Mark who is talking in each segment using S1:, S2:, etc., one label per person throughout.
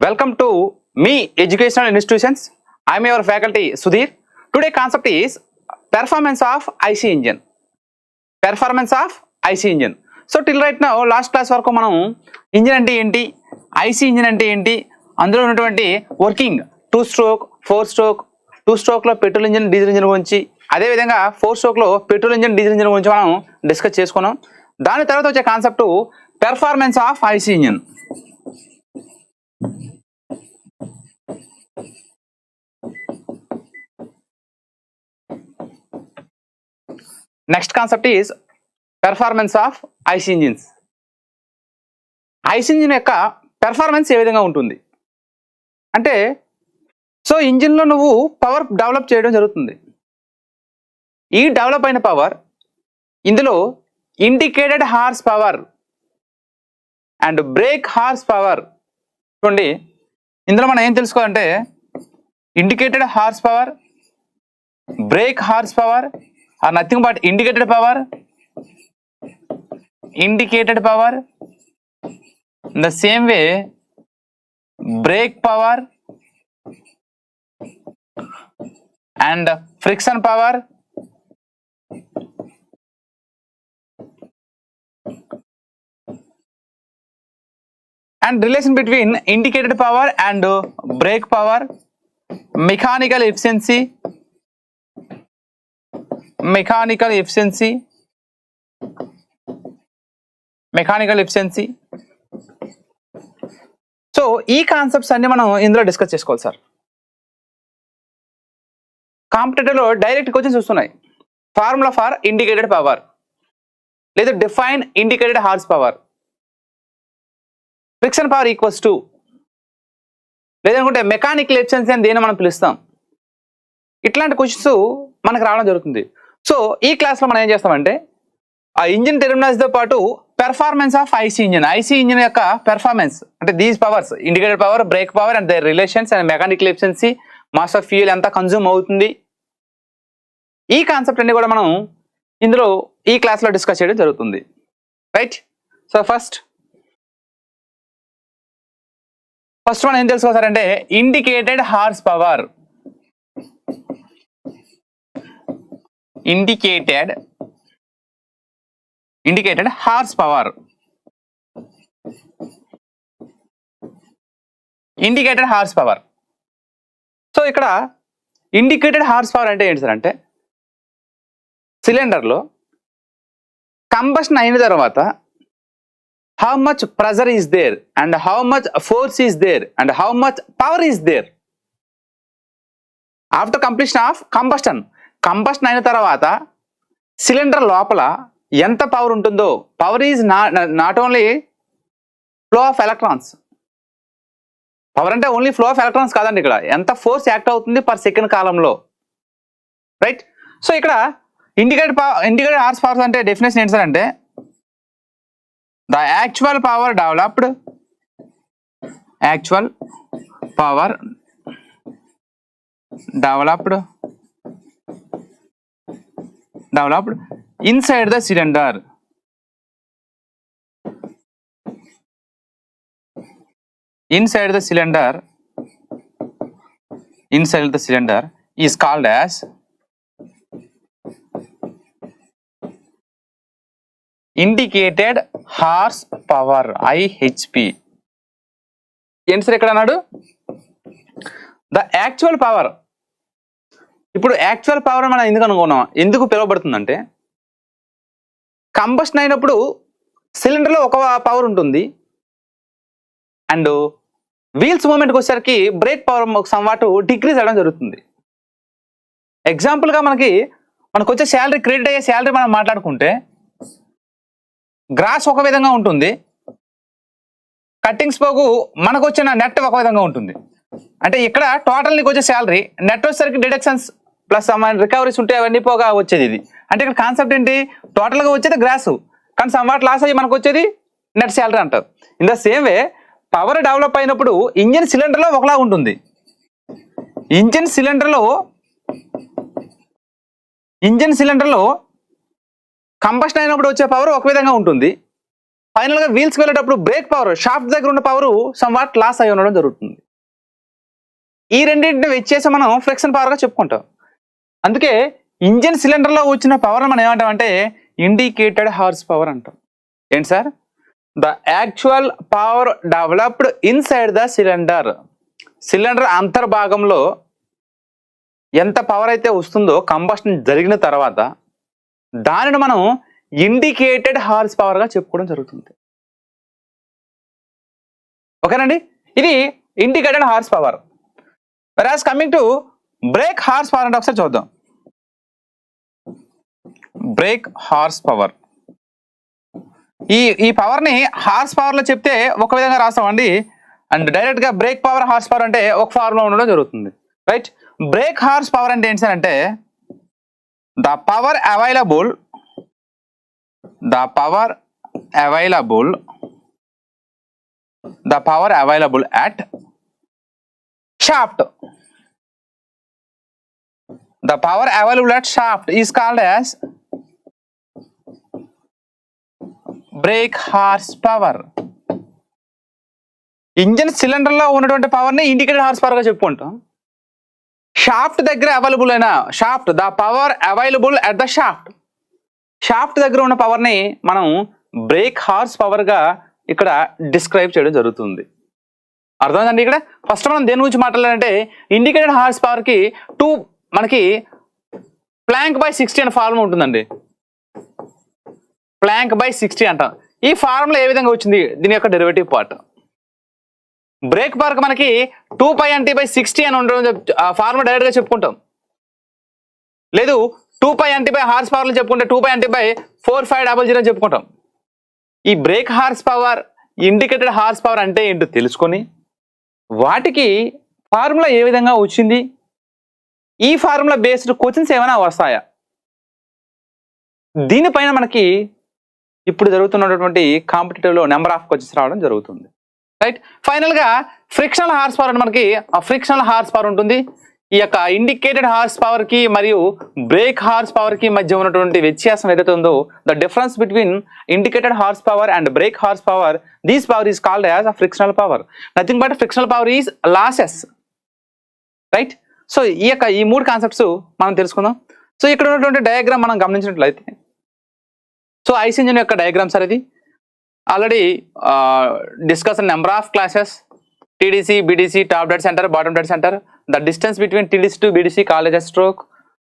S1: Welcome to Me Educational Institutions. I am your faculty Sudhir. Today concept is performance of IC engine. Performance of IC engine. So till right now last class వరకు మనం engine అంటే ఏంటి, IC engine అంటే ఏంటి, అందులో ఉన్నటువంటి working 2 stroke 4 stroke 2 stroke లో petrol engine diesel engine గురించి, అదేవిధంగా 4 స్ట్రోక్ లో పెట్రోల్ ఇంజిన్ డీజిల్ ఇంజిన్ గురించి మనం డిస్కస్ చేసుకున్నాం. దాని తర్వాత వచ్చే concept performance of IC engine. Next concept is performance of IC engines. IC engine యొక్క పెర్ఫార్మెన్స్ ఏ విధంగా ఉంటుంది అంటే, సో ఇంజిన్లో నువ్వు పవర్ డెవలప్ చేయడం జరుగుతుంది. ఈ డెవలప్ అయిన పవర్ ఇందులో indicated horse power and break horse power చూడండి. ఇందులో మనం ఏం తెలుసుకోవాలంటే indicated horse power, break horse power are nothing but indicated power in the same way brake power and friction power and relation between indicated power and brake power, mechanical efficiency so ఈ concepts అన్ని మనం ఇందులో discuss చేసుకోవాలి sir. కాంపిటేటివ్లో direct questions వస్తున్నాయి. Formula for indicated power లేదా define indicated horse power, friction power equals to, లేదనుకుంటే mechanical efficiency అని దేని మనం పిలుస్తాం. ఇట్లాంటి క్వశ్చన్స్ మనకు రావడం జరుగుతుంది. సో ఈ క్లాస్లో మనం ఏం చేస్తామంటే ఆ ఇంజిన్ టెర్మినాలజీతో పాటు పెర్ఫార్మెన్స్ ఆఫ్ ఐసీ ఇంజిన్ యొక్క పెర్ఫార్మెన్స్ అంటే these powers indicated power, brake power and their relations and mechanical efficiency, mass of fuel ఎంత కన్జ్యూమ్ అవుతుంది, ఈ కాన్సెప్ట్ అన్ని కూడా మనం ఇందులో ఈ క్లాస్లో డిస్కస్ చేయడం జరుగుతుంది. రైట్. సో ఫస్ట్ మనం ఏం తెలుసుకోవాలంటే indicated horse power. indicated horse power. So ఇక్కడ ఇండికేటెడ్ హార్స్ పవర్ అంటే ఏంటి సార్ అంటే, సిలిండర్లో కంబషన్ అయిన తర్వాత how much pressure is there and how much force is there and how much power is there after completion of combustion అయిన తర్వాత cylinder లోపల ఎంత పవర్ ఉంటుందో. Power is not only flow of electrons. Power అంటే only flow of electrons కాదండి, ఇక్కడ ఎంత force act అవుతుంది పర్ సెకండ్ కాలంలో. రైట్. సో ఇక్కడ ఇండికేటెడ్ హార్స్ పవర్ అంటే డెఫినేషన్ ఏంటి సార్ అంటే, the actual power developed inside the cylinder is called as indicated horse power, IHP. ఏంటి సార్ ఇక్కడ అన్నాడు ద యాక్చువల్ పవర్. ఇప్పుడు యాక్చువల్ పవర్ మనం ఎందుకు పిలువబడుతుందంటే, కంబషన్ అయినప్పుడు సిలిండర్లో ఒక పవర్ ఉంటుంది అండ్ వీల్స్ మూమెంట్కి వచ్చేసరికి బ్రేక్ పవర్ సమ్వాట్ డిక్రీజ్ అవ్వడం జరుగుతుంది. ఎగ్జాంపుల్గా మనకు వచ్చే శాలరీ, క్రెడిట్ అయ్యే శాలరీ మనం మాట్లాడుకుంటే గ్రాస్ ఒక విధంగా ఉంటుంది, కట్టింగ్స్ పోగు మనకు వచ్చిన నెట్ ఒక విధంగా ఉంటుంది. అంటే ఇక్కడ టోటల్ నీకు వచ్చే శాలరీ, నెట్ వచ్చేసరికి డిడక్షన్స్ ప్లస్ రికవరీస్ ఉంటే అవన్నీ పోగా వచ్చేది ఇది. అంటే ఇక్కడ కాన్సెప్ట్ ఏంటి, టోటల్గా వచ్చేది గ్రాస్ కానీ సమ్వాట్ లాస్ అయ్యి మనకు వచ్చేది నెట్ శాలరీ అంటారు. In the same way power develop అయినప్పుడు ఇంజిన్ సిలిండర్లో ఒకలా ఉంటుంది. ఇంజిన్ సిలిండర్లో కంబషన్ అయినప్పుడు వచ్చే పవర్ ఒక విధంగా ఉంటుంది, ఫైనల్ గా వీల్స్ వెళ్ళేటప్పుడు బ్రేక్ పవర్ షాఫ్ట్ దగ్గర ఉన్న పవర్ సమ్ వాట్ లాస్ అయి ఉండడం జరుగుతుంది. ఈ రెండింటిని వచ్చేసి మనం ఫ్రిక్షన్ పవర్ గా చెప్పుకుంటాం. అందుకే ఇంజిన్ సిలిండర్ లో వచ్చిన పవర్ మనం ఏమంటాం అంటే ఇండికేటెడ్ హార్స్ పవర్ అంటాం. ఏంటి sir? The actual power developed inside the cylinder. Cylinder అంతర్భాగంలో ఎంత పవర్ అయితే వస్తుందో కంబషన్ జరిగిన తర్వాత దానిని మనం ఇండికేటెడ్ హార్స్ పవర్ గా చెప్పుకోవడం జరుగుతుంది. ఓకేనండి, ఇది ఇండికేటెడ్ హార్స్ పవర్. వెరాజ్ coming to break horse power అంటే ఒకసారి చూద్దాం. బ్రేక్ హార్స్ పవర్, ఈ పవర్ ని హార్స్ పవర్ లో చెప్తే ఒక విధంగా రాస్తామండి, అండ్ డైరెక్ట్ గా బ్రేక్ పవర్ హార్స్ పవర్ అంటే ఒక ఫార్ములా ఉండడం జరుగుతుంది. రైట్, బ్రేక్ హార్స్ పవర్ అంటే ఏంటి సార్ అంటే the power available at shaft. The power available at shaft is called as brake horsepower. Engine cylinder లో ఉన్నటువంటి పవర్ ని ఇండికేటెడ్ హార్స్ పవర్ గా చెప్పుకుంటాం. షాఫ్ట్ దగ్గర అవైలబుల్ అయిన shaft, the power available at the shaft దగ్గర ఉన్న పవర్ ని మనం బ్రేక్ హార్స్ పవర్ గా ఇక్కడ డిస్క్రైబ్ చేయడం జరుగుతుంది. అర్థమైందండి? ఇక్కడ ఫస్ట్ మనం దేని గురించి మాట్లాడాలంటే ఇండికేటెడ్ హార్స్ పవర్ కి మనకి ప్లాంక్ బై 60 అనే ఫార్ములా ఉంటుందండి. ప్లాంక్ బై 60 అంటాం. ఈ ఫార్ములా ఏ విధంగా వచ్చింది? దీని యొక్క డెరివేటివ్ పార్ట్. బ్రేక్ పవర్ కి మనకి 2πnt/60 అని ఉండడం ఫార్ములా డైరెక్ట్ గా చెప్పుకుంటాం. లేదు 2πnt హార్స్ పవర్ చెప్పుకుంటే 2πnt/4500 అని చెప్పుకుంటాం. ఈ break horse power, indicated horse power అంటే ఏంటో తెలుసుకొని వాటికి ఫార్ములా ఏ విధంగా వచ్చింది, ఈ ఫార్ములా బేస్డ్ క్వశ్చన్స్ ఏమైనా వస్తాయా, దీనిపైన మనకి ఇప్పుడు జరుగుతున్నటువంటి కాంపిటేటివ్ లో నెంబర్ ఆఫ్ క్వశ్చన్స్ రావడం జరుగుతుంది. రైట్, ఫైనల్ గా ఫ్రిక్షనల్ హార్స్ పవర్ అంటే మనకి ఫ్రిక్షనల్ హార్స్ పవర్ ఉంటుంది. ఈ యొక్క ఇండికేటెడ్ హార్స్ పవర్ కి మరియు బ్రేక్ హార్స్ పవర్ కి మధ్య ఉన్నటువంటి వ్యత్యాసం ఏదైతే ఉందో, the difference between indicated horse power and break horse power, this power is called as a frictional power. Nothing but frictional power is losses. Right, so ఈ మూడు కాన్సెప్ట్స్ మనం తెలుసుకుందాం. సో ఇక్కడ ఉన్నటువంటి డయాగ్రామ్ మనం గమనించినట్లయితే, సో ఐసీ ఇంజిన్ యొక్క diagram sir ఇది. Already discuss number of classes, TDC, BDC, top dead center, bottom dead center. The distance between TDC to BDC called as stroke,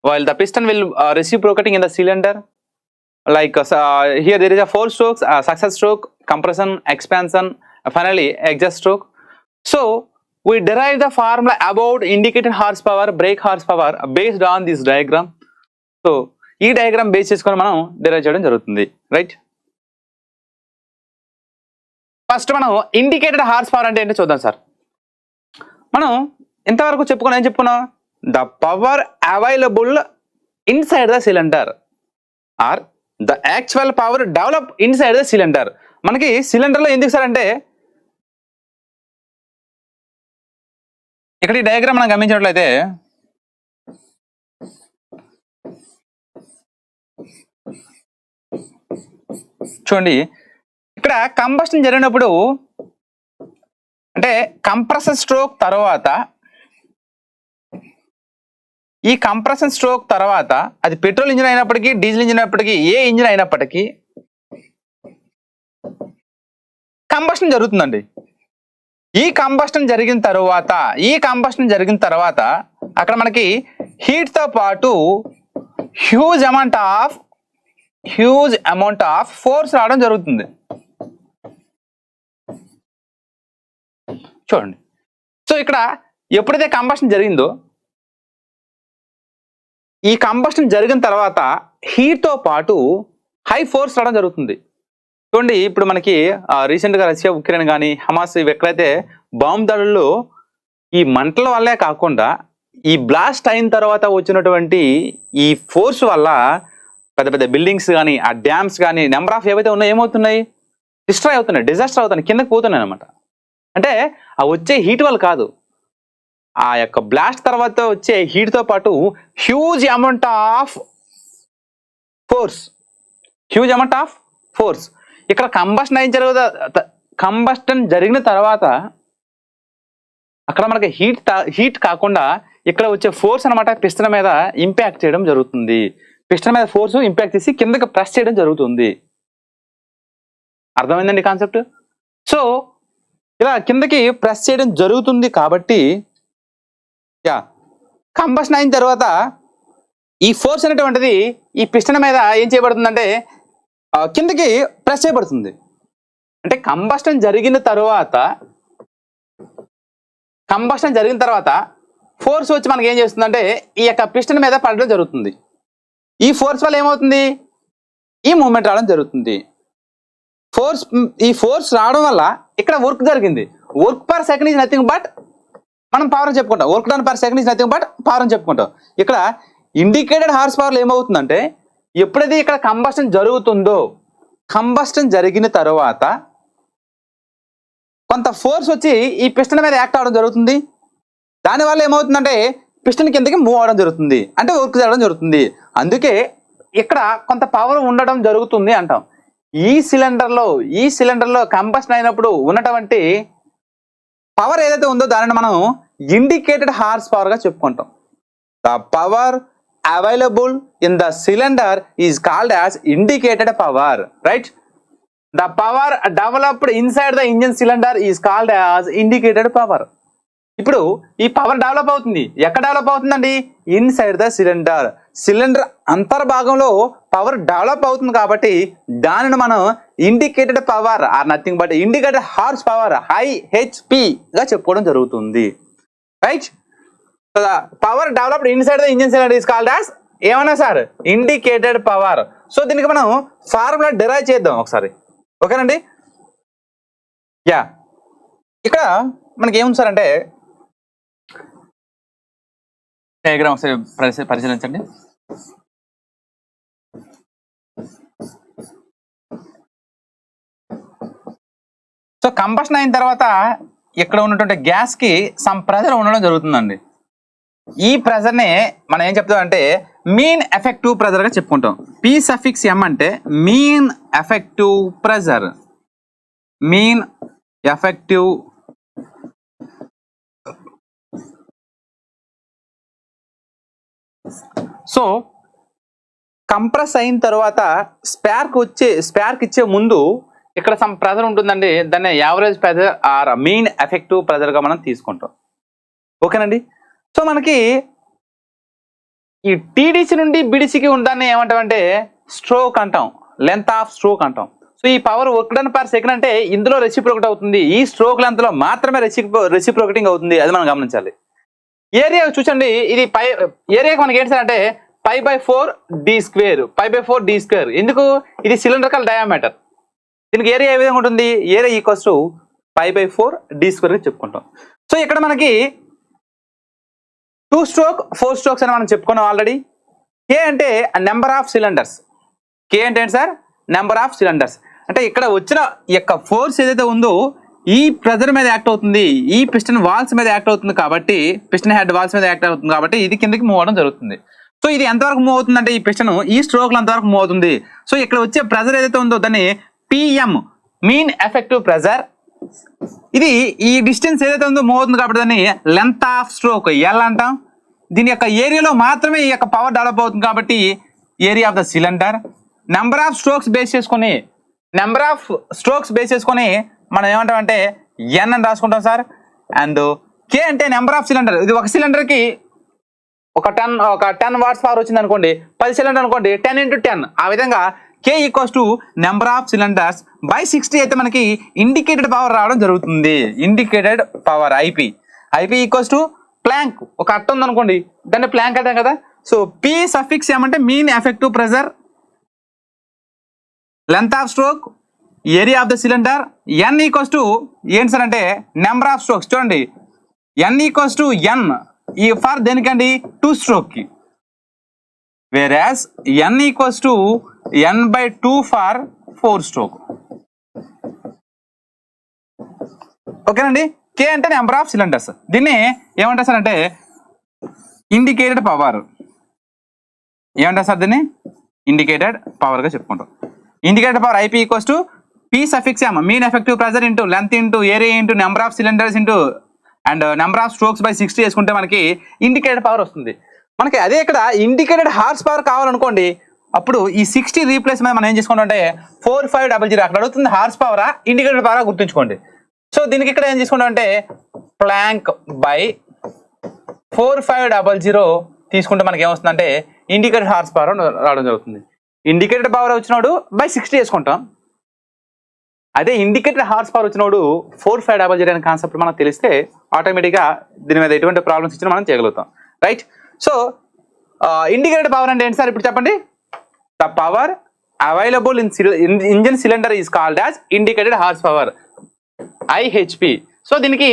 S1: while the piston will reciprocating in the cylinder. Like here there is a 4 strokes, success stroke, compression, expansion, finally exhaust stroke. So we derive the formula about indicated horsepower, brake horsepower based on this diagram. So ఈ diagram base చేసుకొని మనం derive చేయడం జరుగుతుంది. Right, first మనం indicated horse power అంటే ఏంటో చూద్దాం sir. మనం ఇంతవరకు ఏం చెప్పుకున్నాం? The power available inside the cylinder or the actual power develop inside the cylinder. మనకి సిలిండర్ లో ఎందుకు సార్ అంటే, ఇక్కడ ఈ డయాగ్రామ్ మనం గమనించినట్లయితే చూడండి, ఇక్కడ కంబషన్ జరిగినప్పుడు అంటే కంప్రెసర్ స్ట్రోక్ తర్వాత, ఈ కంప్రెషన్ స్ట్రోక్ తర్వాత అది పెట్రోల్ ఇంజిన్ అయినప్పటికీ, డీజిల్ ఇంజిన్ అయినప్పటికీ, ఏ ఇంజిన్ అయినప్పటికీ కంబషన్ జరుగుతుందండి. ఈ కంబషన్ జరిగిన తర్వాత అక్కడ మనకి హీట్ తో పాటు హ్యూజ్ అమౌంట్ ఆఫ్ ఫోర్స్ రావడం జరుగుతుంది. చూడండి, సో ఇక్కడ ఎప్పుడైతే కంబషన్ జరిగిందో, ఈ కంబషన్ జరిగిన తర్వాత హీట్ తో పాటు హై ఫోర్స్ రావడం జరుగుతుంది. చూడండి, ఇప్పుడు మనకి రీసెంట్ గా రష్యా, ఉక్రెయిన్ కానీ హమాస్ ఇవి ఎక్కడైతే బాంబు దాడుల్లో ఈ మంటల వల్లే కాకుండా ఈ బ్లాస్ట్ అయిన తర్వాత వచ్చినటువంటి ఈ ఫోర్స్ వల్ల పెద్ద పెద్ద బిల్డింగ్స్ కానీ, ఆ డ్యామ్స్ కానీ, నెంబర్ ఆఫ్ ఏవైతే ఉన్నాయో ఏమవుతున్నాయి, డిస్ట్రాయ్ అవుతున్నాయి, డిజాస్టర్ అవుతున్నాయి, కిందకి పోతున్నాయి అనమాట. అంటే ఆ వచ్చే హీట్ వల్ల కాదు, ఆ యొక్క బ్లాస్ట్ తర్వాత వచ్చే హీట్ తో పాటు హ్యూజ్ అమౌంట్ ఆఫ్ ఫోర్స్ ఇక్కడ కంబస్టన్ జరిగిన తర్వాత అక్కడ మనకి హీట్ కాకుండా ఇక్కడ వచ్చే ఫోర్స్ అనమాట పిస్టన్ మీద ఇంపాక్ట్ చేయడం జరుగుతుంది. పిస్టన్ మీద ఫోర్స్ ఇంపాక్ట్ చేసి కిందకి ప్రెస్ చేయడం జరుగుతుంది. అర్థమైందండి కాన్సెప్ట్? సో ఇలా కిందకి ప్రెస్ చేయడం జరుగుతుంది కాబట్టి కంబషన్ అయిన తర్వాత ఈ ఫోర్స్ అనేటువంటిది ఈ పిస్టన్ మీద ఏం చేయబడుతుందంటే కిందకి ప్రెస్ చేయబడుతుంది. అంటే కంబషన్ జరిగిన తర్వాత ఫోర్స్ వచ్చి మనకి ఏం చేస్తుందంటే ఈ యొక్క పిస్టన్ మీద పడడం జరుగుతుంది. ఈ ఫోర్స్ వల్ల ఏమవుతుంది, ఈ మూమెంట్ రావడం జరుగుతుంది. ఈ ఫోర్స్ రావడం వల్ల ఇక్కడ వర్క్ జరిగింది. Work per second is nothing but మనం పవర్ అని చెప్పుకుంటాం. Work done per second is nothing but power అని చెప్పుకుంటాం. ఇక్కడ ఇండికేటెడ్ హార్స్ పవర్లో ఏమవుతుందంటే ఎప్పుడైతే ఇక్కడ కంబషన్ జరుగుతుందో, కంబషన్ జరిగిన తర్వాత కొంత ఫోర్స్ వచ్చి ఈ పిస్టన్ మీద యాక్ట్ అవడం జరుగుతుంది. దానివల్ల ఏమవుతుందంటే పిస్టన్ కిందకి మూవ్ అవడం జరుగుతుంది, అంటే వర్క్ చేయడం జరుగుతుంది. అందుకే ఇక్కడ కొంత పవర్ ఉండడం జరుగుతుంది అంటాం. ఈ సిలిండర్లో కంబషన్ అయినప్పుడు ఉన్నటువంటి పవర్ ఏదైతే ఉందో దానిని మనం ఇండికేటెడ్ హార్స్ పవర్ గా చెప్పుకుంటాం. The power available in the cylinder is called as indicated power, right? The power developed inside the engine cylinder is called as indicated power. ఇప్పుడు ఈ పవర్ డెవలప్ అవుతుంది. ఎక్కడ డెవలప్ అవుతుందండి? Inside the cylinder. సిలిండర్ అంతర్భాగంలో power develop అవుతుంది కాబట్టి దానిని మనం indicated power or nothing but indicated horse power IHP గా చెప్పుకోవడం జరుగుతుంది, right? Power developed inside the engine cylinder is called as ఏమన్నా సార్ ఇండికేటెడ్ పవర్. సో దీనికి మనం ఫార్ములా డిరైవ్ చేద్దాం ఒకసారి, ఓకేనండి? ఇక్కడ మనకి ఏముంది సార్ అంటే డయాగ్రామ్ ఒకసారి పరిశీలించండి. సో కంబషన్ అయిన తర్వాత ఇక్కడ ఉన్నటువంటి గ్యాస్ కి సమ్ ప్రెజర్ ఉండడం జరుగుతుందండి. ఈ ప్రెజర్ నే మనం ఏం చెప్తాం అంటే మీన్ ఎఫెక్టివ్ ప్రెజర్ గా చెప్పుకుంటాం. P(m) అంటే mean effective pressure. Mean effective so compress అయిన తర్వాత స్పార్క్ ఇచ్చే ముందు ఇక్కడ సమ్ ప్రెజర్ ఉంటుందండి. దాన్ని average pressure or mean effective pressure గా మనం తీసుకుంటాం, ఓకేనండి? సో మనకి ఈ TDC నుండి BDCకి ఉందాన్ని ఏమంటామంటే స్ట్రోక్ అంటాం, లెంత్ ఆఫ్ స్ట్రోక్ అంటాం. సో ఈ power work done per second అంటే ఇందులో రెసిప్రోకేట్ అవుతుంది. ఈ స్ట్రోక్ లెంత్ లో మాత్రమే రెసిప్రోకేటింగ్ అవుతుంది, అది మనం గమనించాలి. ఏరియా చూసండి, ఇది ఏరియాకి మనకి ఏంటి సార్ అంటే π/4d². ఎందుకు? ఇది సిలిండ్రికల్ డయామీటర్. దీనికి ఏరియా ఏ విధంగా ఉంటుంది? ఏరియా ఈక్వల్స్ టు π/4d² చెప్పుకుంటాం. సో ఇక్కడ మనకి 2 స్ట్రోక్ 4 స్ట్రోక్స్ అని మనం చెప్పుకున్నాం ఆల్రెడీ. K అంటే నెంబర్ ఆఫ్ సిలిండర్స్. K అంటే ఏంటి సార్? Number of cylinders. అంటే ఇక్కడ వచ్చిన యొక్క ఫోర్స్ ఏదైతే ఉందో ఈ ప్రెజర్ మీద యాక్ట్ అవుతుంది, ఈ పిస్టన్ వాల్స్ మీద యాక్ట్ అవుతుంది కాబట్టి, పిస్టన్ హెడ్ వాల్స్ మీద యాక్ట్ అవుతుంది కాబట్టి ఇది కిందకి మూవ్ అవడం జరుగుతుంది. సో ఇది ఎంతవరకు మూవ్ అవుతుంది అంటే ఈ పిస్టన్ ఈ స్ట్రోక్లు అంతవరకు మూవ్ అవుతుంది. సో ఇక్కడ వచ్చే ప్రెజర్ ఏదైతే ఉందో దాన్ని PM మీన్ ఎఫెక్టివ్ ప్రెజర్. ఇది ఈ డిస్టెన్స్ ఏదైతే ఉందో మూవ్ అవుతుంది కాబట్టి దాన్ని లెంత్ ఆఫ్ స్ట్రోక్ L అంటాం. దీని యొక్క ఏరియాలో మాత్రమే ఈ యొక్క పవర్ డెవలప్ అవుతుంది కాబట్టి area of the cylinder. Number of strokes base చేసుకొని మనం ఏమంటాం అంటే N అని రాసుకుంటాం సార్. అండ్ K అంటే నెంబర్ ఆఫ్ సిలిండర్. ఇది ఒక సిలిండర్ కి ఒక 10 వాట్స్ పవర్ వచ్చింది అనుకోండి, 10 సిలిండర్ అనుకోండి, 10 × 10. ఆ విధంగా K equals to number of cylinders by 60 అయితే మనకి ఇండికేటెడ్ పవర్ రావడం జరుగుతుంది. ఇండికేటెడ్ పవర్ IP ఈక్వల్స్ టు ప్లాంక్. ఒక అట్ట ఉంది అనుకోండి, దాన్ని ప్లాంక్ అంటాం కదా. సో P(m) అంటే mean effective pressure, length of stroke, area of the cylinder. N equals to ఏంటి సార్ అంటే నెంబర్ ఆఫ్ స్ట్రోక్స్. చూడండి, N ఈక్వల్స్ టు N ఈ ఫర్ దేనికండి? 2 స్ట్రోక్ కి. వేరాస్ N equals to N/2 for 4 stroke. ఓకేనండి? K అంటే number of cylinders. దీన్ని ఏమంటారు సార్ అంటే ఇండికేటెడ్ పవర్. ఏమంటారు సార్ దీన్ని? ఇండికేటెడ్ పవర్ గా చెప్పుకుంటాం. ఇండికేటెడ్ పవర్ IP equals to P suffix M mean effective pressure into length into area into number of cylinders into and number of strokes by 60 వేసుకుంటే మనకి ఇండికేటెడ్ పవర్ వస్తుంది. మనకి అదే ఇక్కడ ఇండికేటెడ్ హార్స్ పవర్ కావాలనుకోండి, అప్పుడు ఈ 60 రీప్లేస్ మీద మనం ఏం చేసుకుంటామంటే 4500 అక్కడ అడుగుతుంది హార్స్ పవరా ఇండికేటెడ్ పవరా గుర్తుంచుకోండి. సో దీనికి ఇక్కడ ఏం చేసుకుంటామంటే ప్లాంక్ బై 4500 తీసుకుంటే మనకి ఏమొస్తుందంటే ఇండికేటెడ్ హార్స్ పవర్ రావడం జరుగుతుంది. ఇండికేటెడ్ పవర్ వచ్చినప్పుడు బై 60 వేసుకుంటాం. అదే ఇండికేటెడ్ హార్స్ పవర్ వచ్చినప్పుడు 4500 అనే కాన్సెప్ట్ మనకు తెలిస్తే ఆటోమేటిక్గా దీని మీద ఎటువంటి ప్రాబ్లమ్స్ ఇచ్చినా మనం చేయగలుగుతాం. రైట్. సో ఇండికేటెడ్ పవర్ అంటే ఏంటి సార్ ఇప్పుడు చెప్పండి. The power available in engine cylinder is called as indicated horse power IHP. So దీనికి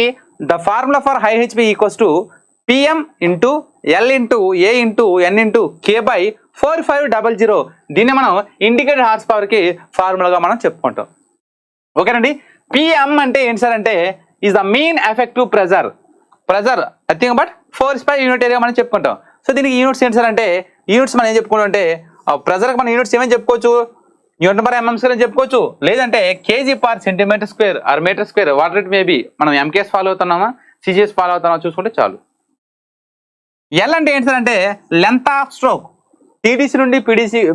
S1: the formula for IHP equals to PM into L into A into N into K by 4500. దీన్ని మనం indicated horse పవర్కి ఫార్ములాగా మనం చెప్పుకుంటాం. ఓకేనండి. PM అంటే ఏంటి sir అంటే is the mean effective pressure nothing but force పై యూనిట్ ఏరియా మనం చెప్పుకుంటాం. సో దీనికి యూనిట్స్ ఏంటి సార్ అంటే యూనిట్స్ మనం ఏం చెప్పుకుంటాం అంటే ప్రెజర్కి మన యూనిట్స్ ఏమేమి చెప్పుకోవచ్చు, న్యూటన్ పర్ mm స్క్వేర్ అని చెప్పుకోవచ్చు, లేదంటే KG per centimetre square or metre square what it may be. మనం MKS ఫాలో అవుతున్నామా CGS ఫాలో అవుతున్నామా చూసుకుంటే చాలు. L అంటే ఏంటి సార్ అంటే లెంత్ ఆఫ్ స్ట్రోక్. TDC నుండి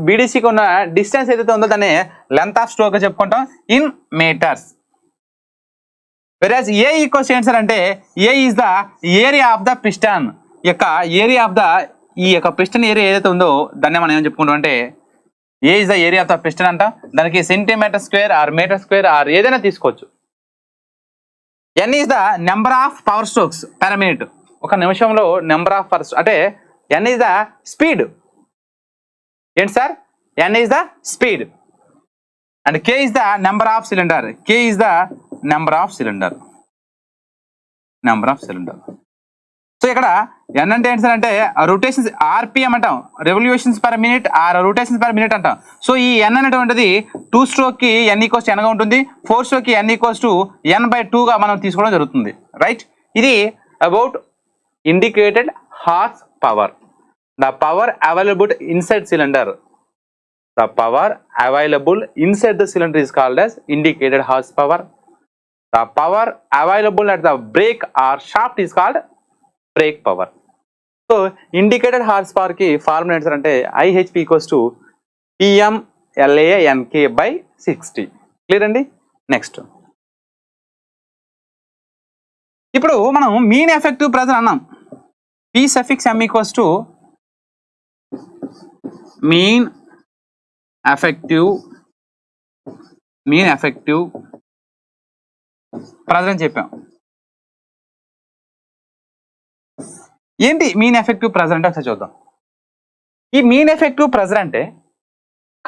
S1: BDCకి ఉన్న డిస్టెన్స్ ఏదైతే ఉందో దాన్ని లెంత్ ఆఫ్ స్ట్రోక్ చెప్పుకుంటాం ఇన్ మీటర్స్. వెరాజ్ A ఈక్వల్స్ ఏంటి సార్ అంటే A is the area of the piston. యొక్క ఏరియా ఆఫ్ ద ఈ యొక్క పిస్టన్ ఏరియా ఏదైతే ఉందో దాన్ని మనం ఏం చెప్పుకుంటాం అంటే A is the area of the piston అంట. దానికి centimetre square or metre square or ఏదైనా తీసుకోవచ్చు. N is the number of power strokes per minute. ఒక నిమిషంలో నెంబర్ ఆఫ్ పవర్ అంటే N ఈజ్ ద స్పీడ్. ఏంటి sir N is the speed and K is the number of cylinder. K is the number of cylinder. So ఇక్కడ N అంటే ఏంటి sir అంటే rotations RPM అంటాం, revolutions per minute or rotations per minute అంటాం. So ఈ N అనేటువంటిది 2 స్ట్రోక్కి N equals N గా ఉంటుంది, 4 స్ట్రోక్కి N ఈక్వల్స్ టు N/2గా మనం తీసుకోవడం జరుగుతుంది. రైట్. ఇది about indicated horse power. The power available inside cylinder. The power available inside the cylinder is called as indicated horsepower. The power available at the brake or shaft is called brake power. So indicated horsepower ki formula ఏంటంటే IHP equals to PM LA NK by 60. Clear అండి. Next ఇప్పుడు మనం mean effective pressure అన్నాం. P suffix M equals to mean effective pressure అని చెప్పాం. ఏంటి mean effective pressure అంటే ఒకసారి చూద్దాం. ఈ మీన్ ఎఫెక్టివ్ ప్రెజర్ అంటే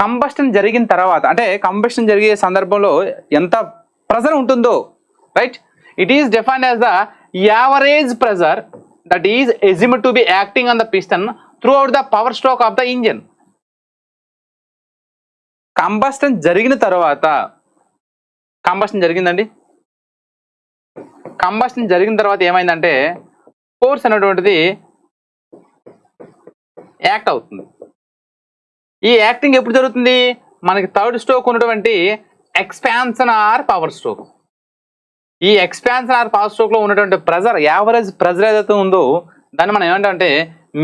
S1: కంబషన్ జరిగిన తర్వాత అంటే కంబషన్ జరిగే సందర్భంలో ఎంత ప్రెజర్ ఉంటుందో. Right. It is defined as the average pressure that is assumed to be acting on the piston throughout the power stroke of the engine. Combustion జరిగిన తర్వాత కంబషన్ జరిగిందండి. కంబషన్ జరిగిన తర్వాత ఏమైందంటే ఫోర్స్ అనేటువంటిది యాక్ట్ అవుతుంది. ఈ యాక్టింగ్ ఎప్పుడు జరుగుతుంది? మనకి థర్డ్ స్ట్రోక్ ఉన్నటువంటి ఎక్స్పాన్షన్ ఆర్ పవర్ స్ట్రోక్. ఈ ఎక్స్పాన్షన్ ఆర్ పవర్ స్ట్రోక్ లో ఉన్నటువంటి ప్రెజర్, యావరేజ్ ప్రెజర్ ఏదైతే ఉందో దాన్ని మనం ఏమంటామంటే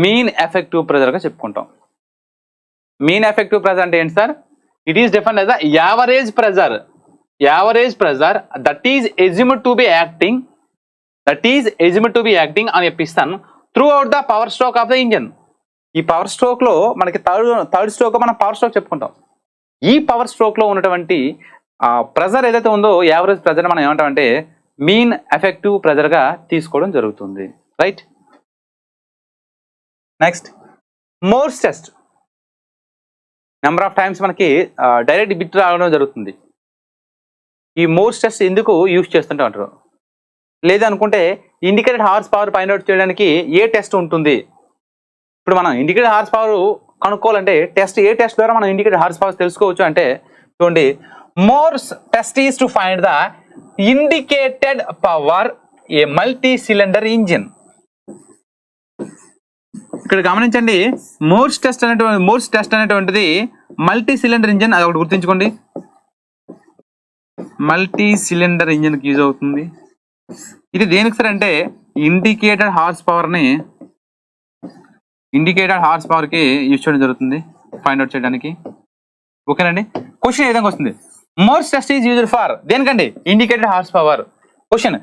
S1: మీన్ ఎఫెక్టివ్ ప్రెజర్ గా చెప్పుకుంటాం. మీన్ ఎఫెక్టివ్ ప్రెజర్ అంటే ఏంటి sir? It is defined as the average pressure that is assumed to be acting on a piston throughout the power stroke of the engine. ఈ పవర్ స్ట్రోక్ లో మనకి third stroke మనం power stroke చెప్పుకుంటాం. ఈ power stroke లో ఉన్నటువంటి pressure ఏదైతే ఉందో యావరేజ్ ప్రెజర్ మనం ఏమంటామంటే మీన్ ఎఫెక్టివ్ ప్రెజర్ గా తీసుకోవడం జరుగుతుంది. Right. Next Morse test. Number of times మనకి డైరెక్ట్ బిట్ రావడం జరుగుతుంది. ఈ మోర్స్ టెస్ట్ ఎందుకు యూజ్ చేస్తుంటే అంటారు. లేదనుకుంటే indicated horse power find out చేయడానికి ఏ టెస్ట్ ఉంటుంది? ఇప్పుడు మనం ఇండికేటెడ్ హార్స్ పవర్ కనుక్కోవాలంటే ఏ టెస్ట్ ద్వారా మనం ఇండికేటెడ్ హార్స్ పవర్ తెలుసుకోవచ్చు అంటే చూడండి, Morse test is to find the indicated power a multi cylinder engine. ఇక్కడ గమనించండి, మోర్స్ టెస్ట్ అనేటువంటిది మల్టీ సిలిండర్ ఇంజిన్. అది ఒకటి గుర్తుంచుకోండి. మల్టీ సిలిండర్ ఇంజిన్కి యూజ్ అవుతుంది. ఇది దేనికి సార్ అంటే ఇండికేటెడ్ హార్స్ పవర్కి యూజ్ చేయడం జరుగుతుంది ఫైండ్ అవుట్ చేయడానికి. ఓకేనండి. క్వశ్చన్ ఏ విధంగా వస్తుంది, Morse test is used for దేనికండి indicated horse power. Question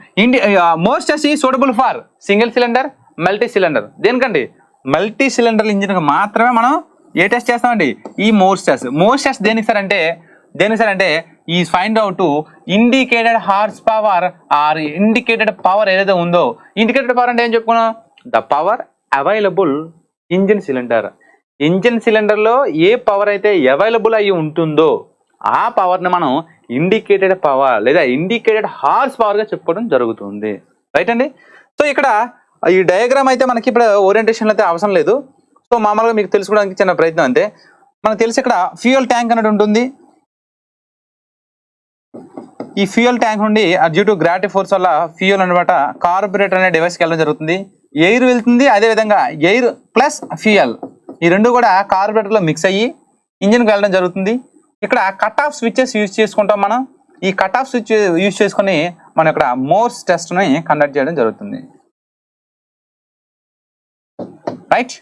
S1: Morse test is suitable for single cylinder multi cylinder దేనికండి మల్టీ సిలిండర్ ఇంజిన్ మాత్రమే మనం ఏ టెస్ట్ చేస్తామండి ఈ మోర్స్ టెస్ట్ దేనికి సార్ అంటే ఈ find out indicated horse power or indicated power ఏదైతే ఉందో, ఇండికేటెడ్ పవర్ అంటే ఏం చెప్పుకున్నాం, ద పవర్ అవైలబుల్ ఇంజిన్ సిలిండర్లో ఏ పవర్ అయితే అవైలబుల్ అయ్యి ఉంటుందో ఆ పవర్ని మనం ఇండికేటెడ్ పవర్ లేదా ఇండికేటెడ్ హార్స్ పవర్గా చెప్పుకోవడం జరుగుతుంది. రైట్ అండి. సో ఇక్కడ ఈ డయాగ్రామ్ అయితే మనకి ఇప్పుడు ఓరియంటేషన్లో అయితే అవసరం లేదు. సో మామూలుగా మీకు తెలుసుకోవడానికి చిన్న ప్రయత్నం అంతే. మనకు తెలిసి ఇక్కడ ఫ్యూయల్ ట్యాంక్ అనేది ఉంటుంది. ఈ ఫ్యూయల్ ట్యాంక్ నుండి డ్యూ టు గ్రావిటీ ఫోర్స్ వల్ల ఫ్యూయల్ అనమాట కార్బొరేటర్ అనే డివైస్కి వెళ్ళడం జరుగుతుంది. ఎయిర్ వెళ్తుంది, అదేవిధంగా ఎయిర్ ప్లస్ ఫ్యూయల్ ఈ రెండు కూడా కార్బొరేటర్లో మిక్స్ అయ్యి ఇంజిన్కి వెళ్ళడం జరుగుతుంది. ఇక్కడ కట్ ఆఫ్ స్విచెస్ యూజ్ చేసుకుంటాం మనం. ఈ కట్ ఆఫ్ స్విచ్ యూజ్ చేసుకుని మనం ఇక్కడ మోర్స్ టెస్ట్ని కండక్ట్ చేయడం జరుగుతుంది. రైట్.